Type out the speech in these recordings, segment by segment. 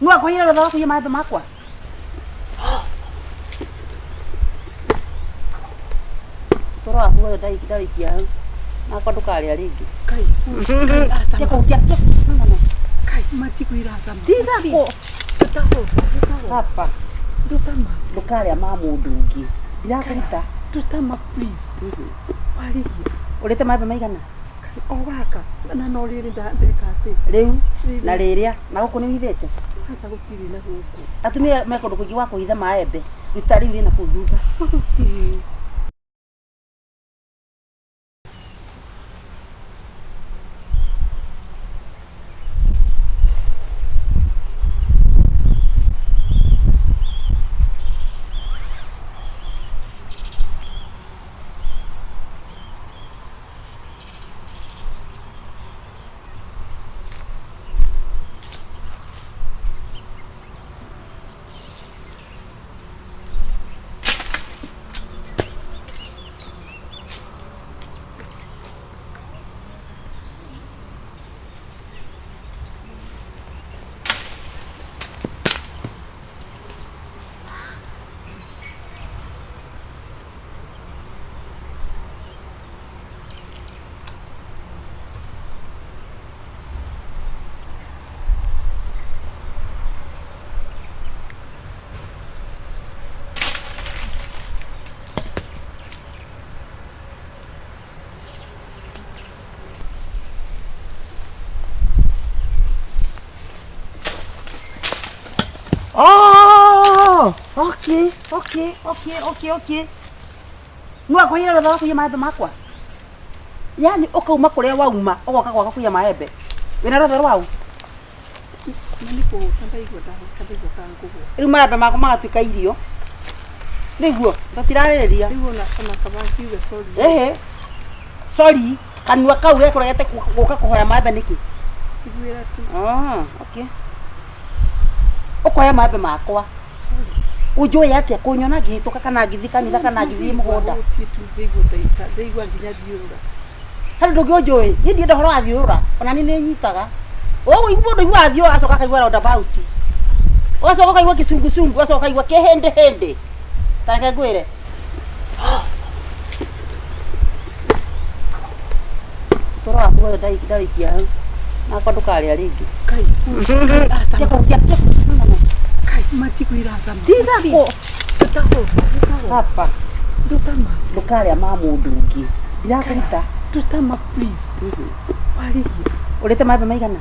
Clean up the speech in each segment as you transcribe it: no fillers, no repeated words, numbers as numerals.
Nwa kwa hilo dawa kuya maembe makwa. Toro afu dai kia. Na kwa ndukari aringi. Kai. Asa. No. Kai matikwira kama. Tiga ko. Tataho. Hapa. Ndutama. Ndukari ama mundu ungi. Ndirakurita. Ndutama please. Warihi. Urite maembe maigana? O waka. Na no riri ndikate. Riu na riria na guku ni withete. Asa gutiri na guku. Atumia meko ndukugi wa kuhitha maembe. Ritari ri na kuthutha. Oh, okay. Nwa kwa hilo dawa kuya maembe makwa. Yani ukauma kuria wauma, ugoka gwaka kuya maembe. Wina rothe rwau. Niko kandaigwa kangugo. Riu maembe makwa magatuika irio. Niguo, tutirarĩrĩria. Riu ona kabangiuga sorry. Ehe. Sorry, kanua kau gekoragete guka kuhoya maembe niki? Tigwira tu. Okay. Ukoya maembe makwa. Sorry. Ujue atia kunyona ngihituka kana ngithi kanitha kana ngithi mugunda. Ndigwa nginya thiurura. Hari ndugi ujue, ni ndienda horo wa thiurura, ona ni nyitaga. Wewe igwo ndu igwa thiurura acoka kaigwa round about. Wacoka kaigwa kisungu, wacoka kaigwa kihende. Tareke ngwire. Toro afu dai kia. Na kwa ndukari aringi. Kai. Asa. No. Kai matikwira kama. Tiga ko. Tataho. Hapa. Ndutama. Ndukari ama mundu ungi. Ndirakurita. Ndutama please. Warihi. Urite maembe maigana?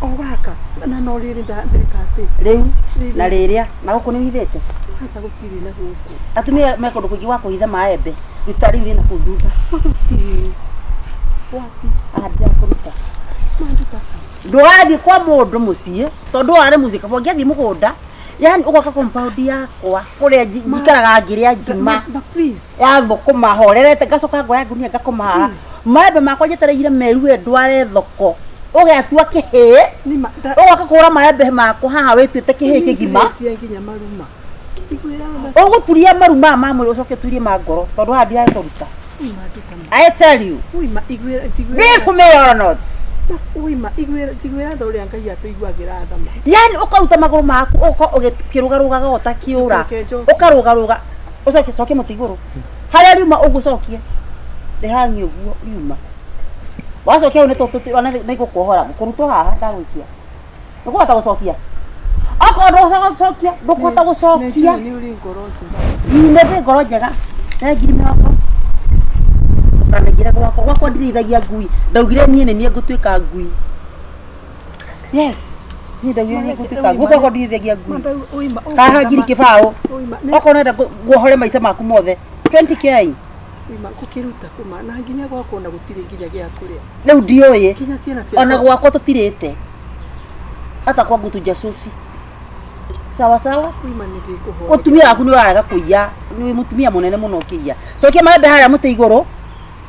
O waka. Na no riri ndikate. Riu na riria na guku ni withete. Asa gutiri na guku. Atumia meko ndukugi wa kuhitha maembe. Ritari ri na kuthutha. Wapi? Adia kuruta. Manduka. Ndwathi kwa mundu mucii tondu wari muzika bo ngiathi mugunda. Yani ugoka compound yakwa kuria njikaraga ngiria ngima. Please. Ya thukuma horerete ngacoka ngoya ngunia ngakoma. Maembe makwa njetereire meru ndware thoko. Ugeatua kihi. Ugoka kura maembe makwa haha wituite kihi kigima. Nginya maruma. Uguturia maruma mamwe ucoke turie mangoro tondu handi ya kuruta. I tell you. Uima igwira Be for me or not. Uima igwira ndore angai atuigwagira thama. Yani ukaruta maguru maku uko ugikirugaruga gota kiura. Ukarugaruga ucoke mutiguru. Haria riuma ugucokie. Ndehangi uguo riuma. Wacokia une tututira na igukuhora kuruto haha ndagwikia. Nikuhota gucokia. Akondo gucokia, ndukuhota gucokia. Ni uri ngoroji. Ine be ngoro njega. Na ngiri mĩrongo. Kanegire gwakwa ndirithagia ngui. Ndaugire nie ni ngutuika ngui. Yes. Ni ndaugire ni ngutuika ngui. Gwakwa ndirithagia ngui. Haha ngiri kibao. Oko nenda guohore maica maku mothe. 20k. Uima kukiruta kuma na nginya gwakwa na gutire nginya gia kuria. Riu ndioye. Kinya ciana cia. Ona gwakwa tutirite. Hata kwa gutu jasusi. Sawa. Uima ni ngikuhora. Utumia waku ni uraraga kuiya. Ni mutumia munene muno kiya. Cokia maembe haria muti iguru.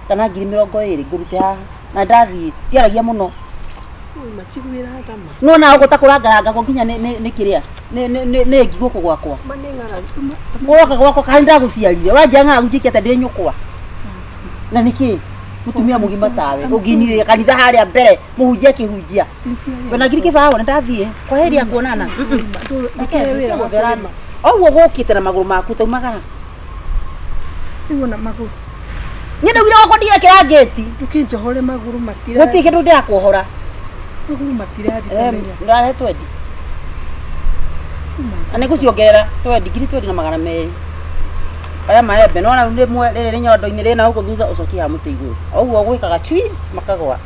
Kana 20,000 ngurute haha. Na ndathii tiaragia muno. Uima tigwira thama. No na ugo takuranga ko nginya ni kiria. Ni ngiguko gwakwa. Manengara. Gwaka gwakwa kandi ndaguciarire. Wajanga ngujikia ta ndi nyukwa. Na niki? mutumia mugima tawe uginire kanitha haria mbere muhunjia kihunjia wena ngiri kibao na ndathie kwa heri ya kuonana oguo gukite na maguru maku taumagara iwona maguru nyenda wira wako ndiga kira gate ndukinjohore maguru matira guti kindu ndirakuohora maguru matira thitamenya ndare twendi ane guciongerera twendi ngiri twendi na magana meri aya maembe nona rimwe riri nyondo-ini rina huko thutha ucokia muti iguru oguo gwikaga chui makagwa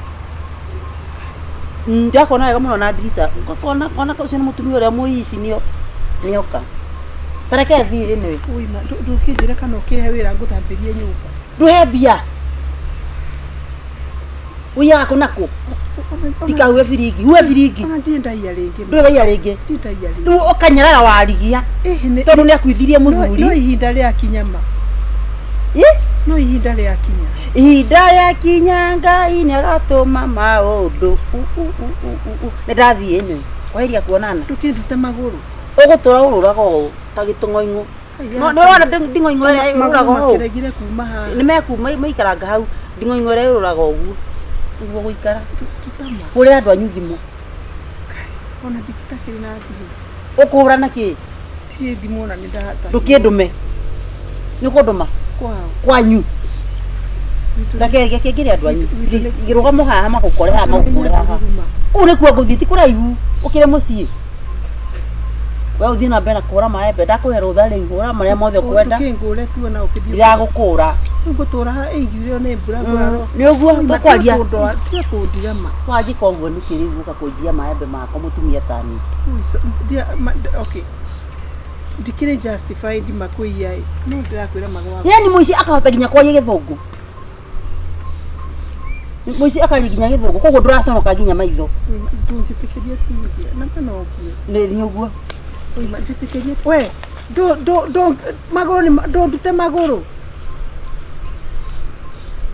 ndakona wega muno na dirisa ngakona ucio ni mutumia uria muici nioka tareke thiri niwe uima ndukinjire kana ukihe wira nguthambirie nyumba nduhe mbia uyaga kunako ikahuwe biringi huwe biringi ona ndindaia ringi nduraia ringi ndindaia ringi riu ukanyarara warigia tondu ni akuithirie muthuri no ihinda ria kinyama no ihinda ria kinya ihinda ria kinya Ngai ni agatuma maundu ni ndathie ni kwa heri ya kuonana ndukindute maguru ugutura ururaga uu ta gitungoingu no urona ndingoingu ria ururaga uu kiregire kuma ha ni mekuma maikaranga hau ndingoingu ria ururaga uguo uguo guikara tutama kurira andu anyu thimu ona ndikitakiri na thimu ukuhura na ki tie thimu na ndahata ndukindume ni kunduma kwao kwanyu ndakege kingire andu anyu irugamo haha magukore haha magukore haha u ni kuo nguthiti kuraihu ukire mucii we uthii na mbere kuhura maembe ndakuhe rutha riu hura maria mothe ukwenda ukingure tu na ukithii ndiragukura ngutura ha ingire ne mbura mbura ni uguo tukwaria tia kundigama wajika uguo ni kiri guka kunjia maembe makwa mutumia tani okay ndikire justified makuia no ndirakwira magwa yani muici akahota ginya kwaria githungu muici akariginya githungu koguo nduraconoka ginya maitho tunjitikirie tindia na kana oguo ni uguo uima njitikirie we do maguru ni do ndute maguru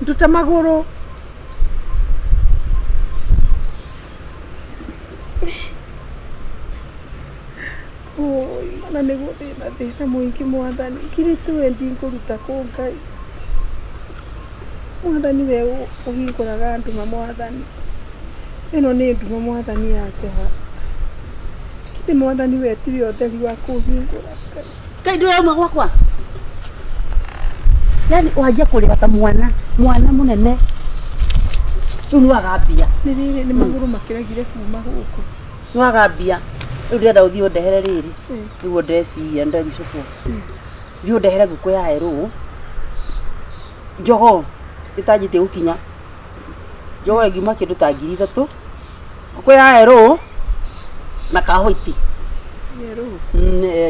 ndute maguru oi mana nego thina muingi mwathani kiri twendi nguruta ku Ngai mwathani we uhinguraga nduma mwathani ino ni nduma mwathani ya Jehova kiri mwathani we tiwe utheri wa kuhingura Ngai ndirauma gwakwa yani wajia kurira ta mwana munene riu niwagambia ni maguru makiregire kuma huko niwagambia riu ndirenda uthii undehere riri riu ndeciria ndericuku riu ndehere nguku ya heru njogo itanjite gukinya njogo ingiuma kindu ta 3,000 nguku ya heru na kahoiti yeru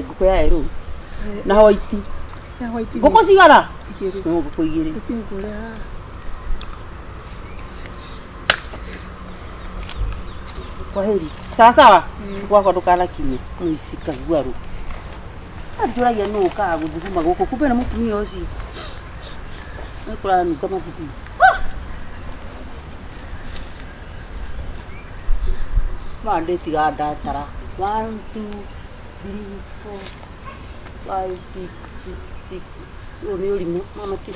nguku ya heru na hoiti ya white nguku cigara igiri no nguku igiri ukingura kwa heri sawa gwakwa ndukanakinye muici kaguaru anduragia no ukaga guthuguma guku kumbe na mutumia ucio nikuranuka mathuguma manditiga ndatara 1 2 3 4 5 6 6 6 uni urimu mama ti